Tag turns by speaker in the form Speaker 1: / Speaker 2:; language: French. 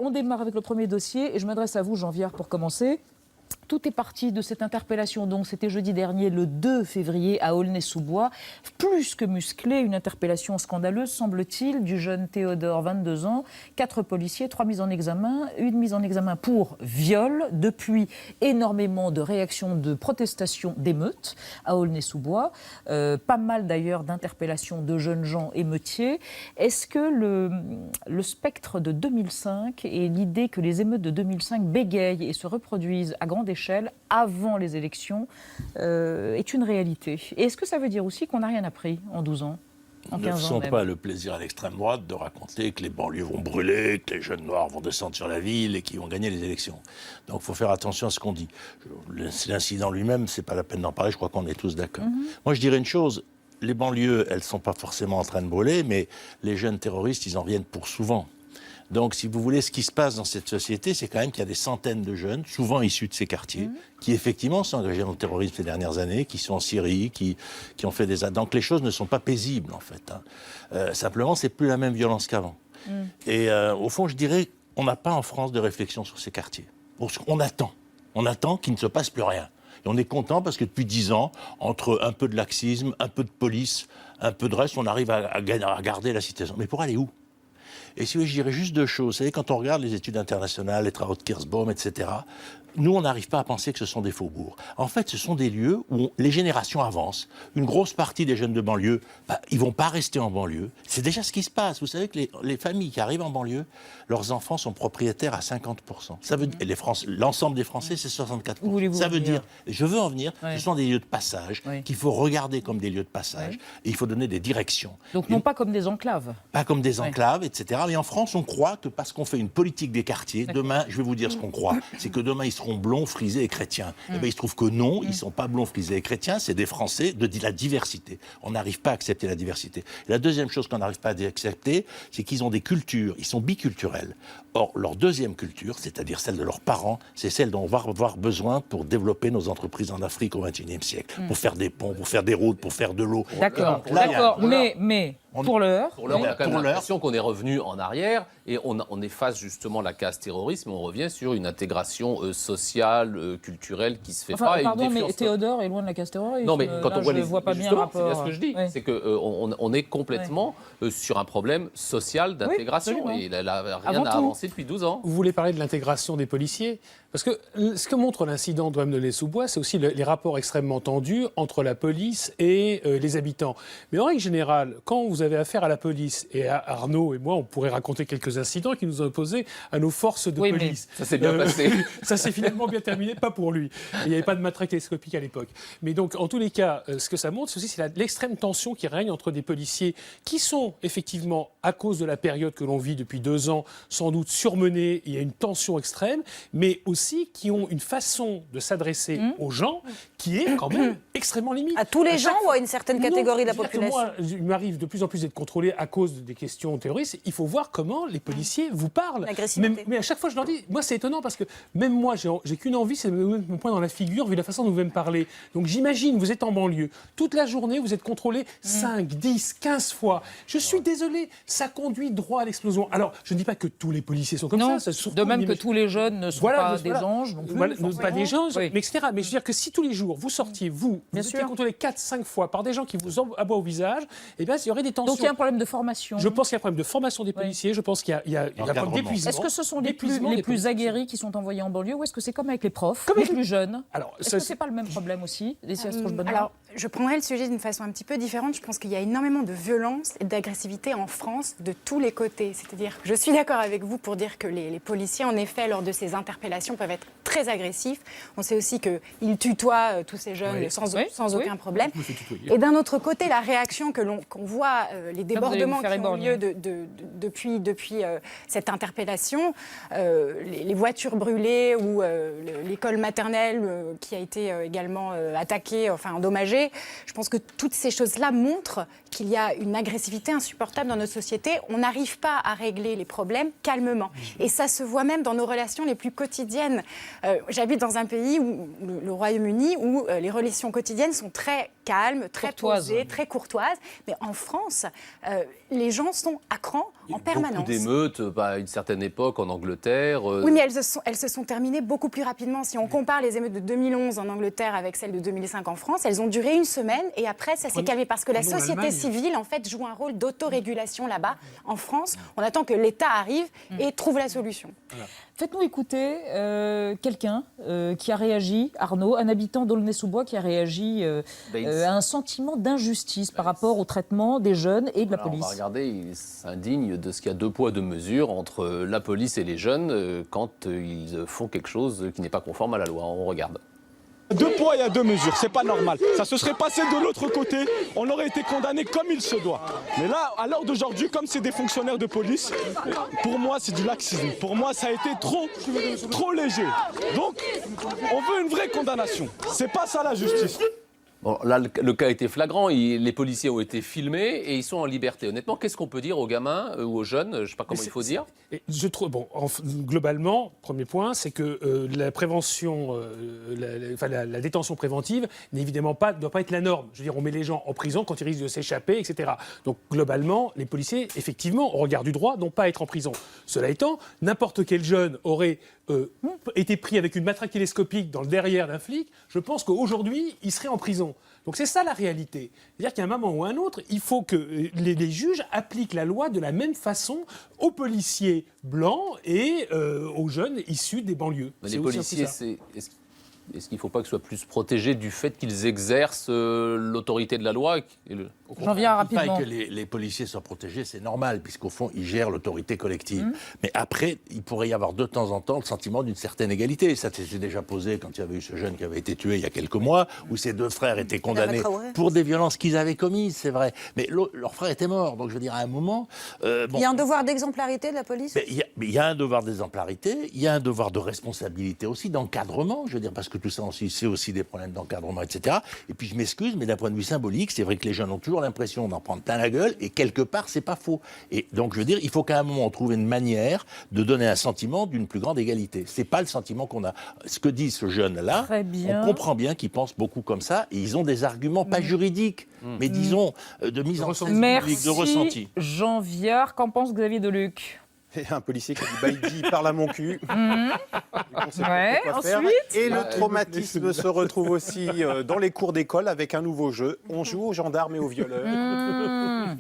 Speaker 1: On démarre avec le premier dossier et je m'adresse à vous, Jean Viard, pour commencer. Tout est parti de cette interpellation, donc c'était jeudi dernier, le 2 février, à Aulnay-sous-Bois. Plus que musclée, une interpellation scandaleuse, semble-t-il, du jeune Théodore, 22 ans, 4 policiers, 3 mises en examen, une mise en examen pour viol. Depuis, énormément de réactions de protestations, d'émeutes à Aulnay-sous-Bois. Pas mal d'ailleurs d'interpellations de jeunes gens émeutiers. Est-ce que le spectre de 2005 et l'idée que les émeutes de 2005 bégayent et se reproduisent à grande échelle avant les élections est une réalité. Et est-ce que ça veut dire aussi qu'on n'a rien appris en 12 ans, en 15 ans
Speaker 2: Ne sont
Speaker 1: même
Speaker 2: pas le plaisir à l'extrême droite de raconter que les banlieues vont brûler, que les jeunes noirs vont descendre sur la ville et qu'ils vont gagner les élections. Donc il faut faire attention à ce qu'on dit. L'incident lui-même, c'est pas la peine d'en parler, je crois qu'on est tous d'accord. Moi je dirais une chose, les banlieues, elles sont pas forcément en train de brûler, mais les jeunes terroristes, ils en viennent pour souvent. Donc, si vous voulez, ce qui se passe dans cette société, c'est quand même qu'il y a des centaines de jeunes, souvent issus de ces quartiers, qui effectivement sont engagés dans le terrorisme ces dernières années, qui sont en Syrie, qui ont fait des... Donc, les choses ne sont pas paisibles, en fait. Simplement, c'est plus la même violence qu'avant. Et au fond, je dirais, on n'a pas en France de réflexion sur ces quartiers. On attend qu'il ne se passe plus rien. Et on est content parce que depuis 10 ans, entre un peu de laxisme, un peu de police, un peu de reste, on arrive à garder la situation. Mais pour aller où ? Et si je dirais juste deux choses. Vous savez, quand on regarde les études internationales, les travaux de Kirschbaum, etc., nous, on n'arrive pas à penser que ce sont des faubourgs. En fait, ce sont des lieux où les générations avancent. Une grosse partie des jeunes de banlieue, ils ne vont pas rester en banlieue. C'est déjà ce qui se passe. Vous savez que les familles qui arrivent en banlieue, leurs enfants sont propriétaires à 50%. Ça veut dire, l'ensemble des Français, c'est 64%. Ça veut dire, je veux en venir, ce sont des lieux de passage qu'il faut regarder comme des lieux de passage et il faut donner des directions.
Speaker 1: Donc non pas comme des enclaves.
Speaker 2: Pas comme des enclaves, etc. Mais en France, on croit que parce qu'on fait une politique des quartiers, demain, je vais vous dire ce qu'on croit, c'est que demain, ils seront blonds, frisés et chrétiens. Eh bien, il se trouve que non, ils ne sont pas blonds, frisés et chrétiens, c'est des Français de la diversité. On n'arrive pas à accepter la diversité. Et la deuxième chose qu'on n'arrive pas à accepter, c'est qu'ils ont des cultures, ils sont biculturels. Or, leur deuxième culture, c'est-à-dire celle de leurs parents, c'est celle dont on va avoir besoin pour développer nos entreprises en Afrique au XXIe siècle, pour faire des ponts, pour faire des routes, pour faire de l'eau.
Speaker 1: D'accord, mais pour l'heure...
Speaker 3: Pour l'heure, on a quand même l'impression qu'on est revenu en arrière et on efface justement la case terrorisme et on revient sur une intégration sociale, culturelle qui se fait pas.
Speaker 1: Pardon, mais Théodore est loin de la case terrorisme.
Speaker 3: Non, mais quand on voit
Speaker 1: je vois pas bien le rapport.
Speaker 3: C'est bien ce que je dis, c'est qu'on est complètement sur un problème social d'intégration et il n'a rien à avancer depuis 12 ans.
Speaker 4: Vous voulez parler de l'intégration des policiers ? Parce que ce que montre l'incident de Aulnay-sous-Bois, c'est aussi les rapports extrêmement tendus entre la police et les habitants. Mais en règle générale, quand vous avez affaire à la police, et à Arnaud et moi, on pourrait raconter quelques incidents qui nous ont opposés à nos forces de police.
Speaker 3: Ça s'est bien passé.
Speaker 4: Ça s'est finalement bien terminé, pas pour lui. Il n'y avait pas de matraque télescopique à l'époque. Mais donc, en tous les cas, ce que ça montre, c'est l'extrême tension qui règne entre des policiers qui sont effectivement, à cause de la période que l'on vit depuis 2 ans, sans doute surmenés, il y a une tension extrême, mais aussi qui ont une façon de s'adresser aux gens qui est quand même extrêmement limite.
Speaker 5: À tous les gens ou à une certaine catégorie de la population?
Speaker 4: Moi, il m'arrive de plus en plus d'être contrôlé à cause des questions terroristes. Il faut voir comment les policiers vous parlent. Mais à chaque fois, je leur dis, moi c'est étonnant parce que même moi, j'ai qu'une envie, c'est de me mettre mon poing dans la figure vu la façon dont vous me parler. Donc j'imagine, vous êtes en banlieue, toute la journée, vous êtes contrôlé 5, 10, 15 fois. Je suis désolé, ça conduit droit à l'explosion. Alors, je ne dis pas que tous les policiers sont comme ça.
Speaker 1: De même que tous les jeunes ne sont pas des anges non plus.
Speaker 4: Pas des anges, mais etc. Mais je veux dire que si tous les jours, vous sortiez, vous étiez contrôlé 4-5 fois par des gens qui vous aboient au visage, eh bien, il y aurait des tensions.
Speaker 1: Donc il y a un problème de formation.
Speaker 4: Je pense qu'il y a un problème de formation des policiers, je pense qu'il y a un problème d'épuisement.
Speaker 1: Est-ce que ce sont les plus aguerris qui sont envoyés en banlieue ou est-ce que c'est comme avec les profs, les plus jeunes? Est-ce que c'est pas le même problème aussi,
Speaker 6: Alors, je prendrais le sujet d'une façon un petit peu différente. Je pense qu'il y a énormément de violence et d'agressivité en France de tous les côtés. C'est-à-dire, je suis d'accord avec vous pour dire que les policiers, en effet, lors de ces interpellations, peuvent être très agressifs. On sait aussi qu'ils tutoient tous ces jeunes sans aucun problème. Et d'un autre côté, la réaction qu'on voit, les débordements qui ont lieu depuis cette interpellation, les voitures brûlées ou l'école maternelle qui a été également attaquée, enfin endommagée. Je pense que toutes ces choses-là montrent qu'il y a une agressivité insupportable dans notre société. On n'arrive pas à régler les problèmes calmement. Et ça se voit même dans nos relations les plus quotidiennes. J'habite dans un pays, le Royaume-Uni, où les relations quotidiennes sont très calmes, très posées, très courtoises. Mais en France, les gens sont à cran en permanence.
Speaker 3: Beaucoup d'émeutes à une certaine époque en Angleterre.
Speaker 6: Oui, mais elles se sont terminées beaucoup plus rapidement. Si on compare les émeutes de 2011 en Angleterre avec celles de 2005 en France, elles ont duré une semaine et après ça s'est calmé parce que la société civile en fait joue un rôle d'autorégulation là-bas. En France, on attend que l'État arrive et trouve la solution.
Speaker 4: Voilà.
Speaker 1: Faites-nous écouter quelqu'un qui a réagi, Arnaud, un habitant d'Aulnay-sous-Bois qui a réagi à un sentiment d'injustice par rapport au traitement des jeunes et de la police.
Speaker 3: On va regarder, il s'indigne de ce qu'il y a 2 poids 2 mesures entre la police et les jeunes quand ils font quelque chose qui n'est pas conforme à la loi. On regarde.
Speaker 7: 2 poids, il y a 2 mesures, c'est pas normal. Ça se serait passé de l'autre côté, on aurait été condamné comme il se doit. Mais là, à l'heure d'aujourd'hui, comme c'est des fonctionnaires de police, pour moi, c'est du laxisme. Pour moi, ça a été trop léger. Donc, on veut une vraie condamnation. C'est pas ça la justice.
Speaker 3: Bon, là, le cas était flagrant. Les policiers ont été filmés et ils sont en liberté. Honnêtement, qu'est-ce qu'on peut dire aux gamins ou aux jeunes? Je ne sais pas comment il faut dire.
Speaker 4: Je trouve, globalement, premier point, c'est que la prévention, la détention préventive, évidemment ne doit pas être la norme. Je veux dire, on met les gens en prison quand ils risquent de s'échapper, etc. Donc, globalement, les policiers, effectivement, au regard du droit, n'ont pas à être en prison. Cela étant, n'importe quel jeune aurait été pris avec une matraque télescopique dans le derrière d'un flic, je pense qu'aujourd'hui, il serait en prison. Donc c'est ça la réalité. C'est-à-dire qu'à un moment ou à un autre, il faut que les juges appliquent la loi de la même façon aux policiers blancs et aux jeunes issus des banlieues.
Speaker 3: Mais les policiers, est-ce qu'il ne faut pas qu'ils soient plus protégés du fait qu'ils exercent l'autorité de la loi
Speaker 1: J'en viens rapidement.
Speaker 2: Que les policiers soient protégés, c'est normal, puisqu'au fond, ils gèrent l'autorité collective. Mais après, il pourrait y avoir de temps en temps le sentiment d'une certaine égalité. Ça s'est déjà posé quand il y avait eu ce jeune qui avait été tué il y a quelques mois, où ses 2 frères étaient condamnés pour des violences qu'ils avaient commises, c'est vrai. Mais leur frère était mort, donc je veux dire, à un moment...
Speaker 5: Il y a un devoir d'exemplarité de la police.
Speaker 2: Il y a un devoir d'exemplarité, il y a un devoir de responsabilité aussi, d'encadrement, je veux dire, parce que tout ça aussi, c'est aussi des problèmes d'encadrement, etc. Et puis je m'excuse, mais d'un point de vue symbolique, c'est vrai que les jeunes ont toujours l'impression d'en prendre plein la gueule, et quelque part, c'est pas faux. Et donc, je veux dire, il faut qu'à un moment, on trouve une manière de donner un sentiment d'une plus grande égalité. C'est pas le sentiment qu'on a. Ce que dit ce jeune-là, on comprend bien qu'ils pensent beaucoup comme ça, et ils ont des arguments pas juridiques, mais disons, de mise en scène publique, de ressenti.
Speaker 1: Jean Viard, qu'en pense Xavier Deluc?
Speaker 8: Et un policier qui dit Baïdi parle à mon cul.
Speaker 1: Ouais, ensuite.
Speaker 8: Et le traumatisme se retrouve aussi dans les cours d'école avec un nouveau jeu. On joue aux gendarmes et aux violeurs.